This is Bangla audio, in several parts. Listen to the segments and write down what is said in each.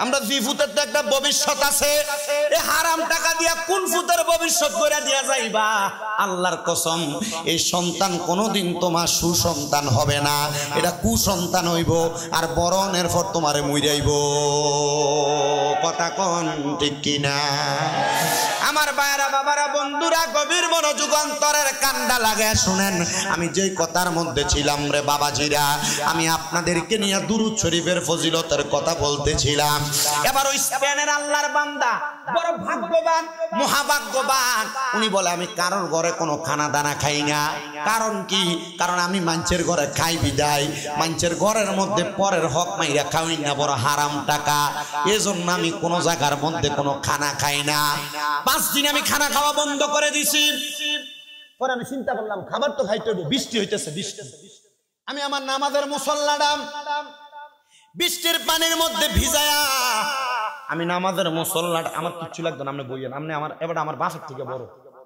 আমরা জি ফুতের তো একটা ভবিষ্যৎ আছে, এই হারাম টাকা দিয়া কোন ফুতের ভবিষ্যৎ করে দিয়া যাইবা? আল্লাহর কসম, এই সন্তান কোনোদিন তোমার সুসন্তান হবে না, এটা কুসন্তান হইব, আর বরণের পর তোমারে মুইরাইব। কথা কোন ঠিক কিনা? আমার ভাইরা, বাবারা, বন্ধুরা, গভীর মনোযোগ অন্তরের কান্ডা লাগে শুনেন। আমি যেই কথার মধ্যে ছিলাম রে বাবাজিরা, আমি আপনাদেরকে নিয়ে দুরূদ শরীফের ফজিলতের কথা বলতেছিলাম। এবার ওই স্পেনের আল্লাহর বান্দা বড় ভাগ্যবান, মহাভাগ্যবান, উনি বলে আমি কারোর ঘরে কোনো খানা দানা খাই না। কারণ কি? কারণ আমি মানুষের ঘরে খাই বিদায়, মানুষের ঘরের মধ্যে পরের হক মাইরা খাওয়াই না, বড় হারাম টাকা, এজন্য আমি কোনো জায়গার মধ্যে কোনো খানা খাই না। 5 দিন আমি খানা খাওয়া বন্ধ করে দিছি। পরে আমি চিন্তা করলাম খাবার তো খাইতে হবে, বৃষ্টি হইতেছে, আমি আমার নামাজের মুসল্লাটা বৃষ্টির পানির মধ্যে ভিজায়া, আমি নামাজের মুসল্লাটা, আমার কিচ্ছু লাগতো না, আপনি বইয়েন, আপনি আমার এবার আমার বাসার থেকে বড়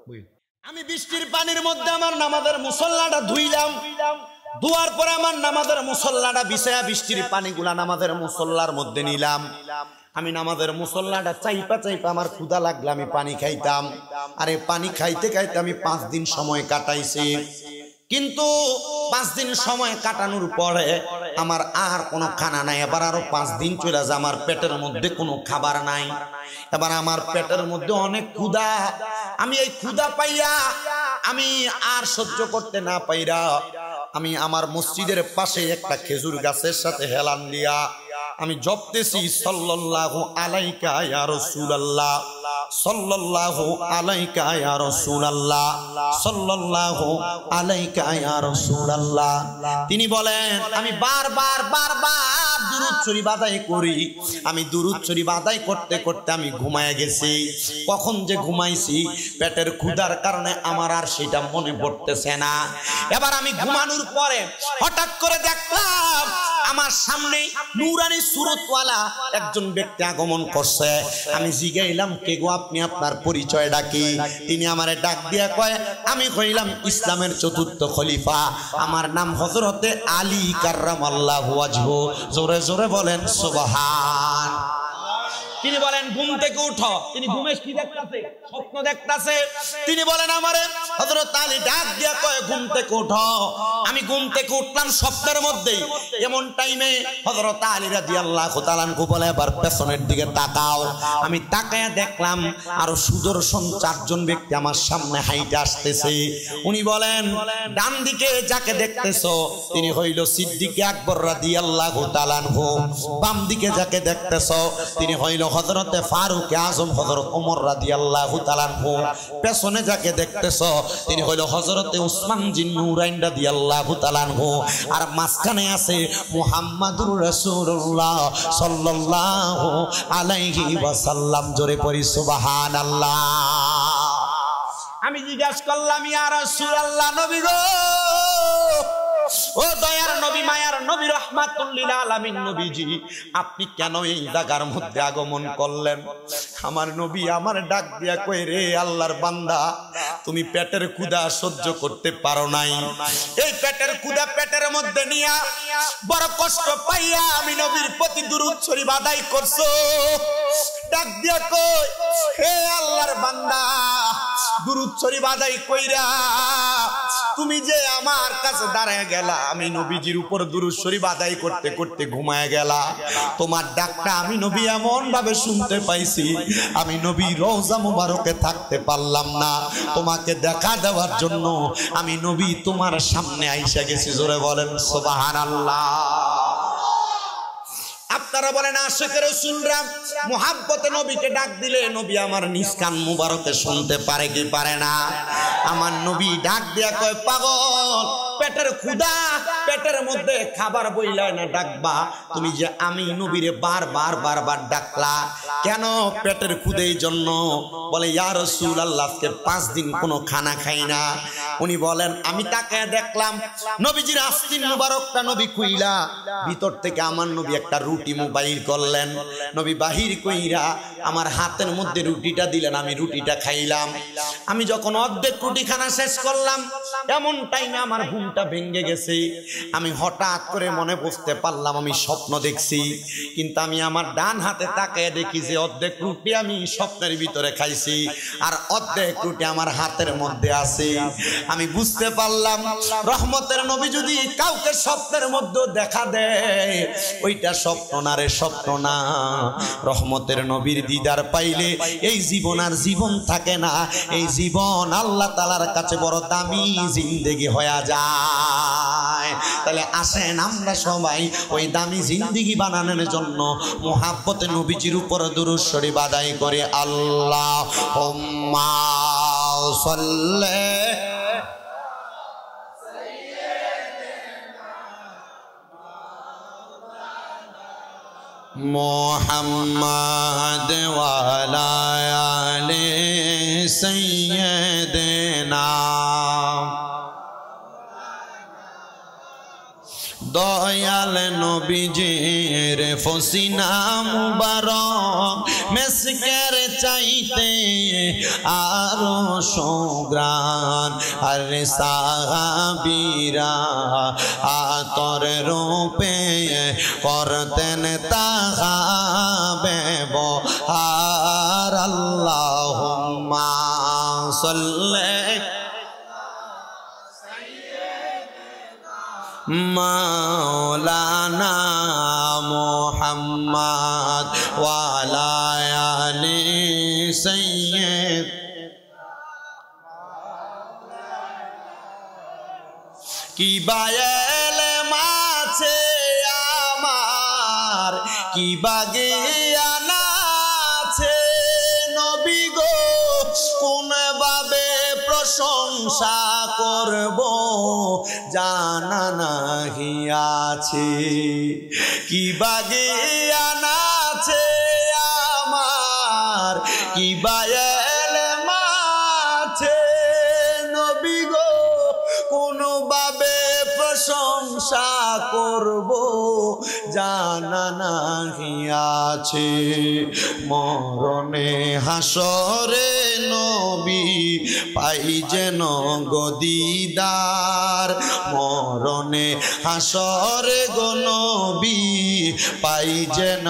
বই, আমি বৃষ্টির পানির মধ্যে আমার নামাজের মুসল্লাটা ধুইলাম। ধোয়ার পরে আমার নামাজের মুসল্লাটা বিছায়া বৃষ্টির পানিগুলা নামাজের মুসল্লার মধ্যে নিলাম। আমি নামাজের মুসল্লাটা চাইপা আমার ক্ষুধা লাগলে আমি পানি খাইতাম। আরে পানি খাইতে খাইতে আমি 5 দিন সময় কাটাইছি। কিন্তু 5 দিন সময় কাটানোর পরে আমার আর কোনো খানা নাই। এবার আরো 5 দিন চলে যায়, আমার পেটের মধ্যে কোনো খাবার নাই। এবার আমার পেটের মধ্যে অনেক ক্ষুধা। আমি এই ক্ষুধা পাইয়া আমি আর সহ্য করতে না পাইরা আমি আমার মসজিদের পাশে একটা খেজুর গাছের সাথে হেলান দিয়া আমি জপতেছি সাল্লাল্লাহু আলাইকা ইয়া রাসূলুল্লাহ, সাল্লাল্লাহু আলাইকা ইয়া রাসূলুল্লাহ, সাল্লাল্লাহু আলাইকা ইয়া রাসূলুল্লাহ। তিনি বলেন আমি বারবার দুরূদ শরীফ আদায় করি। আমি দুরূদ শরীফ আদায় করতে করতে আমি ঘুমায় গেছি। কখন যে ঘুমাইছি, পেটের ক্ষুধার কারণে আমার আর সেটা মনে পড়তেছে না। এবার আমি ঘুমানোর পরে হঠাৎ করে দেখলাম আমার সামনে নূরানি সুরতওয়ালা একজন ব্যক্তি আগমন করছে। আমি জিগাইলাম কে গো আপনি, আপনার পরিচয়টা কি? তিনি আমারে ডাক দিয়া কয় আমি কইলাম ইসলামের 4র্থ খলিফা, আমার নাম হযরতে আলী কাররামাল্লাহু ওয়াজহু। জোরে জোরে বলেন সুবহান। তিনি বলেন ঘুম থেকে উঠো। তিনি ঘুমে কি দেখতাছে? স্বপ্ন দেখতাছে। তিনি বলেন আমারে হযরত আলী ডাক দিয়া কয় ঘুম থেকে উঠো। আমি ঘুম থেকে উঠলাম স্বপ্নের মধ্যেই। এমন টাইমে হযরত আলী রাদিয়াল্লাহু তাআলা আনহু বলে এবার পেছনের দিকে তাকাও। আমি তাকায়া দেখলাম আরো সুদর্শন 4 জন ব্যক্তি আমার সামনে হাইটে আসতেছে। উনি বলেন ডান দিকে যাকে দেখতেছো তিনি হইল সিদ্দিক আকবর রাদিয়াল্লাহু তাআলা আনহু, বাম দিকে যাকে দেখতেছো তিনি হইল হযরতে ফারুক আযম হযরত ওমর রাদিয়াল্লাহু তাআলা আনহু, পেছনে যাকে দেখতেছো তিনি হইল হযরতে উসমান জিন নূরাইন রাদিয়াল্লাহু তাআলা আনহু, আর মাঝখানে আছে মুহাম্মাদুর রাসূলুল্লাহ সাল্লাল্লাহু আলাইহি ওয়াসাল্লাম। জোরে পড়ি সুবহানাল্লাহ। আমি জিজ্ঞাসা করলাম ইয়া রাসূলুল্লাহ, নবী গো, ও দয়ার নবী, মায়ার নবী, রাহমাতুল লিল আলামিন নবীজি, আপনি কেন এই জায়গার মধ্যে আগমন করলেন? আমার নবী আমার ডাক দিয়া কই রে আল্লাহর বান্দা, তুমি পেটের ক্ষুধা সহ্য করতে পারো নাই। এই পেটের ক্ষুধা পেটের মধ্যে নিয়া বড় কষ্ট পাইয়া আমি নবীর প্রতি দুরূদ শরীফ আদায় করছো। ডাক দিয়া কই হে আল্লাহর বান্দা, দুরূদ শরীফ আদায় কইরা তুমি যে আমার কাছে দাঁড়ায় গেলা, আমি নবীজির উপর দুরূদ শরীফ আদায় করতে করতে ঘুমায় গেলা। তোমার ডাকটা আমি নবী এমন ভাবে শুনতে পাইছি, আমি নবী রওজা মুবারকে থাকতে পারলাম না। তোমাকে দেখা দেওয়ার জন্য আমি নবী তোমার সামনে আইসা গেছি। জোরে বলেন সুবহানাল্লাহ। আপনারা বলেন আশিকের রাসূলরা মুহাব্বতে নবীকে ডাক দিলে নবী আমার নিজ কান মুবারকে শুনতে পারে কি পারে না? আমার নবী ডাক দিয়া কয় পাগল, পেটের ক্ষুধা, পেটের মধ্যে খাবার বইলা না ডাকবা। তুমি যে আমি নবীরে বারবার ডাকলা কেন? পেটের ক্ষুধের জন্য। বলে ইয়া রাসূলুল্লাহ, আজকে 5 দিন কোনো খানা খাই না। উনি বলেন আমি তাকায় দেখলাম নবীজির আস্তিন মুবারকটা নবী খুইলা ভিতর থেকে আমার নবী একটা রুটি মোবাইল করলেন। নবী বাহির কইরা আমার হাতের মধ্যে রুটিটা দিলেন, আমি রুটিটা খাইলাম। আমি যখন অর্ধেক রুটি খানা শেষ করলাম এমন টাইমে আমার ঘুমটা ভেঙে গেছে। আমি হঠাৎ করে মনে বুঝতে পারলাম আমি স্বপ্ন দেখছি, কিন্তু আমি আমার ডান হাতে তাকায় দেখি যে অর্ধেক রুটি আমি স্বপ্নের ভিতরে খাইছি আর অর্ধেক রুটি আমার হাতের মধ্যে আছে। আমি বুঝতে পারলাম রহমতের নবী যদি কাউকে স্বপ্নের মধ্যে দেখা দেয় ওইটা স্বপ্ন না রে, স্বপ্ন না। রহমতের নবীর দিদার পাইলে এই জীবন আর জীবন থাকে না, এই জীবন আল্লাহ তাআলার কাছে বড় দামি জিন্দেগি হয়ে যায়। তাহলে আসেন আমরা সবাই ওই দামি জিন্দেগি বানানোর জন্য মুহাব্বতে নবীজির উপর দুরূদ শরীফ আদায় করে আল্লাহুম্মা সাল্লি মুহাম্মাদ ওয়া আলা আলি সাইয়্যিদিনা। দয়াল নবীজির ফসিনা মুবারক মেসকের চাইতে আরো সুগ্রাণ, আর সাহাবীরা আতর রূপে করতেন তাহা ব্যবহার। আল্লাহুম্মা সাল্লি মাওলানা মুহাম্মদ ওয়া আলা আলি সাইয়্যিদ। কি বায়েল মাছে আমার কি বাগিয়ান আছে নবী গো, কোন ভাবে প্রশংসা করব জানা নাহি আছে। কি বাগিয়ান আছে আমার কি বায়েল মাছে নবী গো, কোন ভাবে প্রশংসা করব জানা নাহি আছে। মরণে হাসরে নবী পাই যেন গদিদার, মরণে হাসরে গো নবী পাই যেন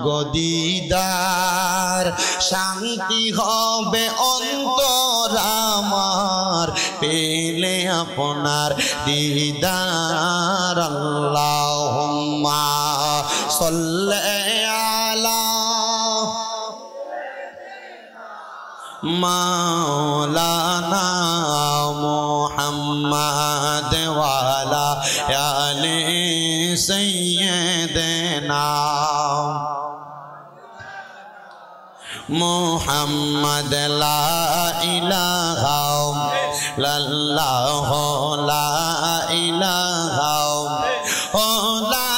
গদিদার। শান্তি হবে অন্তর আমার পেলে আপনার দিদার। আল্লাহুম্মা সাল্লি আলা মাওলানা মুহাম্মদ ওয়া আলা আলি সাইয়্যিদিনা। মুহাম্মদ লা ইলাহা ইল্লাল্লাহ লা ইলাহা ও লা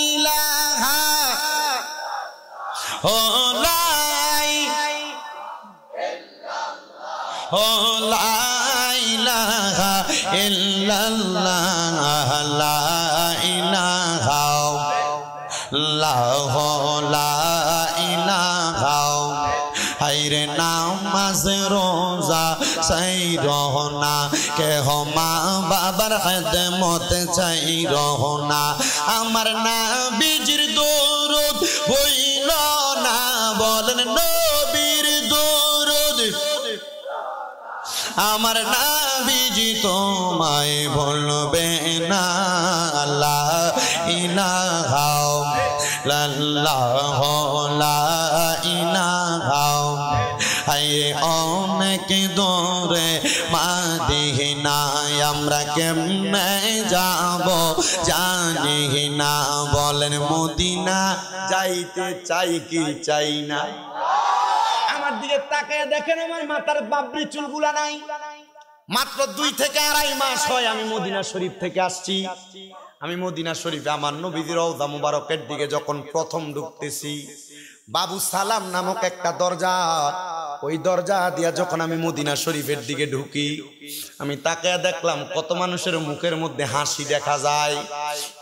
ইলাহা ও লা ইলাহা ইল্লাল্লাহ লা ইলাহা ইল্লাল্লাহ লা ইলাহা। হায়রে নামাজ রোজা চাই রহনা কেহ মা বাবার খেদমত চাই রহনা। আমার নবীজির দরুদ বইল না, বলেন নবীর দরুদ। আমার নবীজি তোমায় বলবে না। লা ইলাহা ইল্লাল্লাহ লা ইলাহা। হায় অনেক দূরে মাদিনায় আমরা কেমনে যাব জানি না, বলেন মদিনা যাইতে চাই কি চাই না। আমার দিকে তাকায় দেখেন আমার মাথার বাবরি চুলগুলা নাই। মাত্র 2 থেকে 2.5 মাস হয় আমি মদিনা শরীফ থেকে আসছি। আমি মদিনা শরীফে আমার নবীর রওজা মুবারকের দিকে যখন প্রথম ঢুকতেছি, বাবু সালাম নামক একটা দরজা ওই দরজা দিয়া যখন আমি মদিনা শরীফের দিকে ঢুকি, আমি তাকায়া দেখলাম কত মানুষের মুখের মধ্যে হাসি দেখা যায়,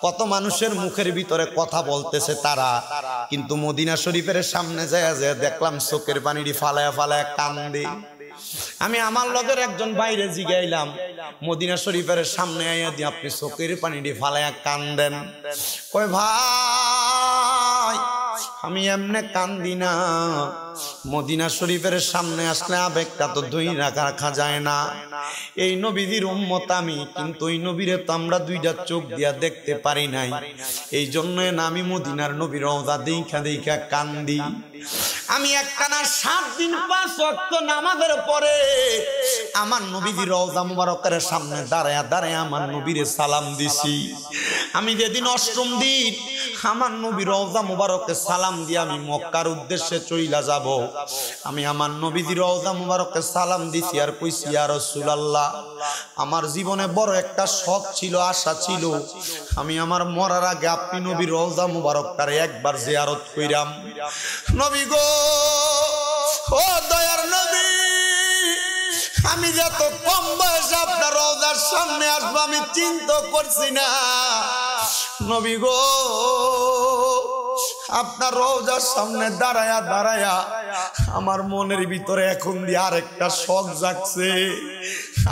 কত মানুষের মুখের ভিতরে কথা বলতেছে তারা, কিন্তু মদিনা শরীফের সামনে যায় দেখলাম চোখের পানিটি ফালায়া ফালায়া কান্দে। আমি আমার লগের একজন বাইরে জিগাইলাম, মদিনা শরীফের সামনে আইয়া দিয়ে আপনি চোখের পানিটি ফালায়া কান্দেন? কয় ভাই আমি এমনে কান্দি না, মদিনা শরীফের সামনে আসলে আবেগটা তো ধুই রাখা যায় না। এই নবীর উম্মত আমি, কিন্তু এই নবীরে তো আমরা দুইটা চোখ দিয়া দেখতে পারি নাই, এই জন্য না আমি মদিনার নবীর রওজা দেখা দেখা কান্দি। আমি একটানা 7 দিন 5 ওয়াক্ত নামাজের পরে আমার নবীর রওজা মুবারকের সামনে দাঁড়ায়া দাঁড়ায়া আমার নবীরে সালাম দিছি। আমি যেদিন 8ম দিন আমার নবীর রওজা মুবারকে সালাম দিয়ে আমি মক্কার উদ্দেশ্যে চইলা যাব, আমি আমার নবীর রওজা মুবারকে সালাম দিছি আর কইছি, ইয়া রাসূলুল্লাহ, আমার জীবনে বড় একটা শখ ছিল, আশা ছিল, আমি আমার মরার আগে আপনি নবীর রওজা মুবারকটারে একবার জিয়ারত কইরাম। নবী গো, ও দয়ার নবী, আমি যত কম বয়সে আপনার রওজার সামনে আসবো আমি চিন্তা করছি না। নবী গো, আপনার রওজার সামনে দাঁড়ায়া দাঁড়ায়া আমার মনের ভিতরে এখন দিয়ে আরেকটা শখ জাগছে,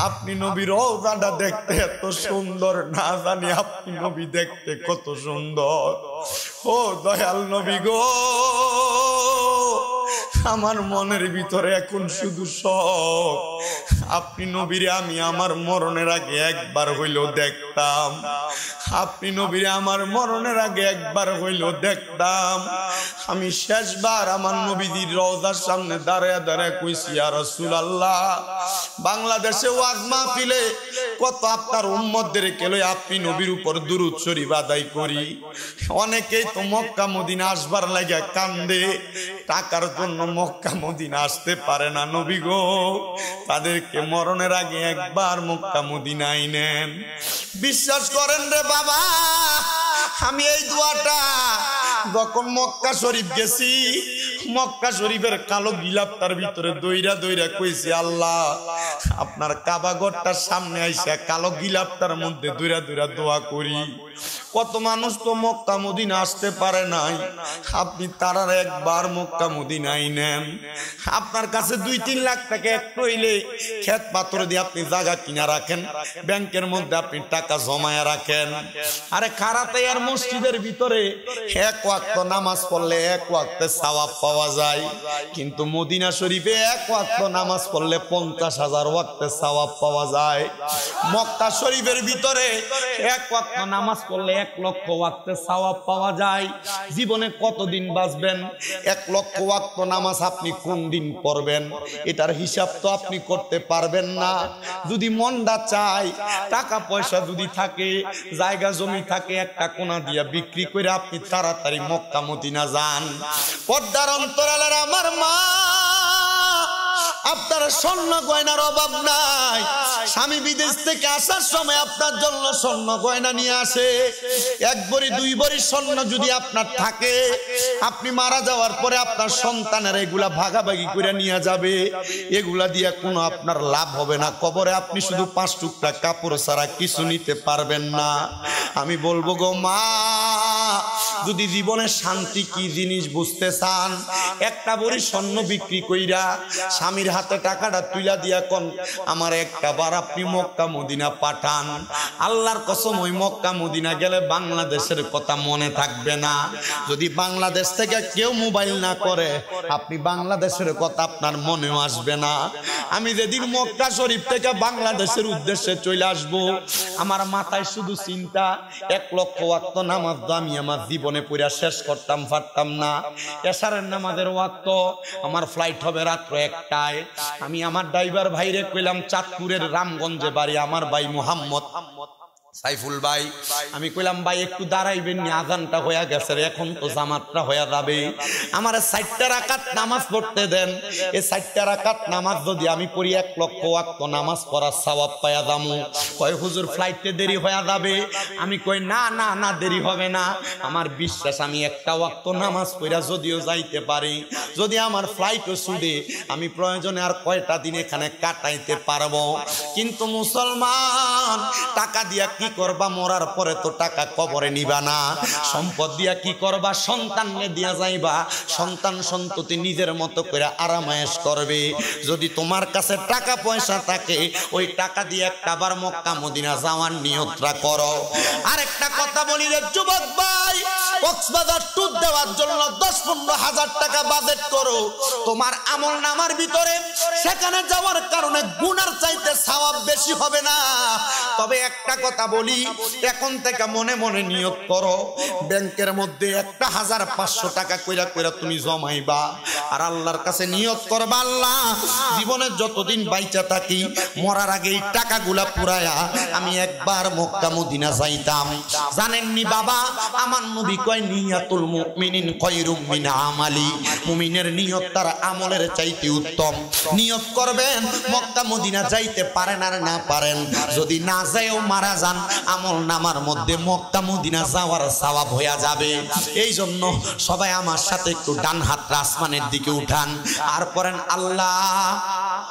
আপনি নবী রওজাটা দেখতে এত সুন্দর, না জানি আপনি নবী দেখতে কত সুন্দর। ও দয়াল নবী গো, আমার মনের ভিতরে এখন শুধু শখ, আপনি নবীরে আমি আমার মরণের আগে একবার হইলেও দেখতাম, আপনি নবীরে আমার মরণের আগে একবার হইলেও দেখতাম। আমি শেষবার আমার নবীর রওজার সামনে দাঁড়ায় দাঁড়ায় কইছি, ইয়া রাসূলুল্লাহ, বাংলাদেশে ওয়াজ মাহফিলে কত আপনার উম্মতদেরকে লই আপনি নবীর উপর দুরূদ শরীফ আদায় করি, অনেকেই তো মক্কা মদিনা আসবার লাগা কান্দে, টাকার জন্য মক্কা মদিনা আসতে পারে না। নবী গো, তাদেরকে মরণের আগে একবার মক্কা মদিনায় নেন। বিশ্বাস করেন রে বাবা, আমি এই দোয়াটা যখন মক্কা শরীফ গেছি, মক্কা শরীফের কালো গিলাপটার ভিতরে দইরা দইরা কইছি, আল্লাহ আপনার কাবা ঘরটার সামনে আইসা কালো গিলাপটার মধ্যে দইরা দইরা দোয়া করি। কত মানুষ তো মক্কা মদিনা আসতে পারে নাই, আপনি তারার একবার মক্কা মদিনায় নেন। আপনার কাছে 2-3 লাখ টাকা একটু হইলে ক্ষেত পাথর দিয়ে আপনি জায়গা কিনা রাখেন, ব্যাংকের মধ্যে আপনি টাকা জমায়া রাখেন। আরে কারাতেয়ার মসজিদের ভিতরে 1 ওয়াক্ত নামাজ পড়লে 1 ওয়াক্তে সওয়াব পাওয়া যায়, কিন্তু মদিনা শরীফে 1 ওয়াক্ত নামাজ পড়লে 50,000 ওয়াক্তে সওয়াব পাওয়া যায়। মক্কা শরীফের ভিতরে 1 ওয়াক্ত নামাজ পড়লে 1 লক্ষ ওয়াক্তে সওয়াব পাওয়া যায়। জীবনে কতদিন বাঁচবেন? 1 লক্ষ ওয়াক্ত নামাজ আপনি কোন দিন পড়বেন? এটার হিসাব তো আপনি করতে পারবেন না। যদি মনটা চায়, টাকা পয়সা যদি থাকে, জায়গা জমি থাকে, একটা কোনা দিয়া বিক্রি করে আপনি তাড়াতাড়ি মক্কা মদিনা যান। পর্দার অন্তরালের আমার মা, আপনার স্বর্ণ গয়নার অভাব নাই। স্বামী বিদেশ থেকে আসার সময় আপনার জন্য স্বর্ণ গয়না নিয়ে আসে। 1 ভরি 2 ভরি স্বর্ণ যদি আপনার থাকে, আপনি মারা যাওয়ার পরে আপনার সন্তানেরা এগুলা ভাগাভাগি করে নিয়ে যাবে। এগুলা দিয়ে কোনো আপনার লাভ হবে না। কবরে আপনি শুধু 5 টুকরা কাপড় ছাড়া কিছু নিতে পারবেন না। আমি বলবো গো মা, যদি জীবনে শান্তি কি জিনিস বুঝতে চান, 1টা ভরি স্বর্ণ বিক্রি কইরা স্বামীর হাতে টাকাটা তুইলা দিয়া কোন আমার একটা বার আপনি মক্কা মদিনা পাঠান। আল্লাহর কসম, ওই মক্কা মদিনা গেলে বাংলাদেশের কথা মনে থাকবে না। যদি বাংলাদেশ থেকে কেউ মোবাইল না করে, আপনি বাংলাদেশের কথা আপনার মনেও আসবে না। আমি যেদিন মক্কা শরীফ থেকে বাংলাদেশের উদ্দেশ্যে চলে আসবো, আমার মাথায় শুধু চিন্তা, 1 লক্ষ ওয়াক্ত নামাজ আমি আমার জীবনে পড়া শেষ করতাম পারতাম না। এশারের নামাজের ওয়াক্ত আমার ফ্লাইট হবে রাত্র 1টায়। আমি আমার ড্রাইভার ভাইরে কইলাম, চাঁদপুরের রামগঞ্জে বাড়ি আমার ভাই মোহাম্মদ, সাইফুল ভাই, আমি কইলাম ভাই একটু দাঁড়াইবেন নি, আজানটা হয়ে গেছে, এখন তো জামাতটা হয়ে যাবে, আমার 60টা রাকাত নামাজ পড়তে দেন। এই 60টা রাকাত নামাজ যদি আমি পড়ি 1 লক্ষ ওয়াক্ত নামাজ পড়ার সওয়াব পায়া যামু। কয় হুজুর ফ্লাইটে দেরি হয়ে যাবে। আমি কই না না না, দেরি হবে না, আমার বিশ্বাস আমি একটা ওয়াক্ত নামাজ পড়া যদিও যাইতে পারি, যদি আমার ফ্লাইটও ছুটে, আমি প্রয়োজনে আর কয়টা দিন এখানে কাটাইতে পারবো। কিন্তু মুসলমান, টাকা দিয়া কি করবা? মরার পরে তো টাকা কবরে নিবা না। সম্পদ দিয়া কি করবা? সন্তানকে দিয়া যাইবা, সন্তান সন্ততি নিজের মতো করে আরামায়েশ করবে। যদি তোমার কাছে টাকা পয়সা থাকে, ওই টাকা দিয়ে একটাবার মক্কা মদিনা যাওয়ার নিয়তটা করো। আরেকটা কথা বলি রে যুবক ভাই, কক্সবাজার ট্যুর দেওয়ার জন্য 10-15 হাজার টাকা বাজেট করো, তোমার আমল নামার ভিতরে সেখানে যাওয়ার কারণে গুনার চাইতে সওয়াব বেশি হবে না। তবে একটা কথা বলি, এখন থেকে মনে মনে নিয়ত করো, ব্যাংকের মধ্যে 1500 টাকা কইরা কইরা তুমি জমাইবা, আর আল্লাহর কাছে নিয়ত করবা, আল্লাহ জীবনের যতদিন বাইচা থাকি, মরার আগে এই টাকাগুলা পুরায়া আমি একবার মক্কা মদিনা যাইতাম। জানেননি বাবা, আমার নবী কয় নিয়াতুল মুমিনিন খায়রুম মিন আমালি, মুমিনের নিয়ত তার আমলের চাইতে উত্তম। নিয়ত করবেন, মক্কা মদিনা যাইতে পারেন আর না পারেন, যদি না যায়ও মারা যান, আমল নামার মধ্যে মক্কা মদিনা যাওয়ার সওয়াব হয়ে যাবে। এই জন্য সবাই আমার সাথে একটু ডান হাতটা আসমানের দিকে উঠান আর পড়েন, আল্লাহ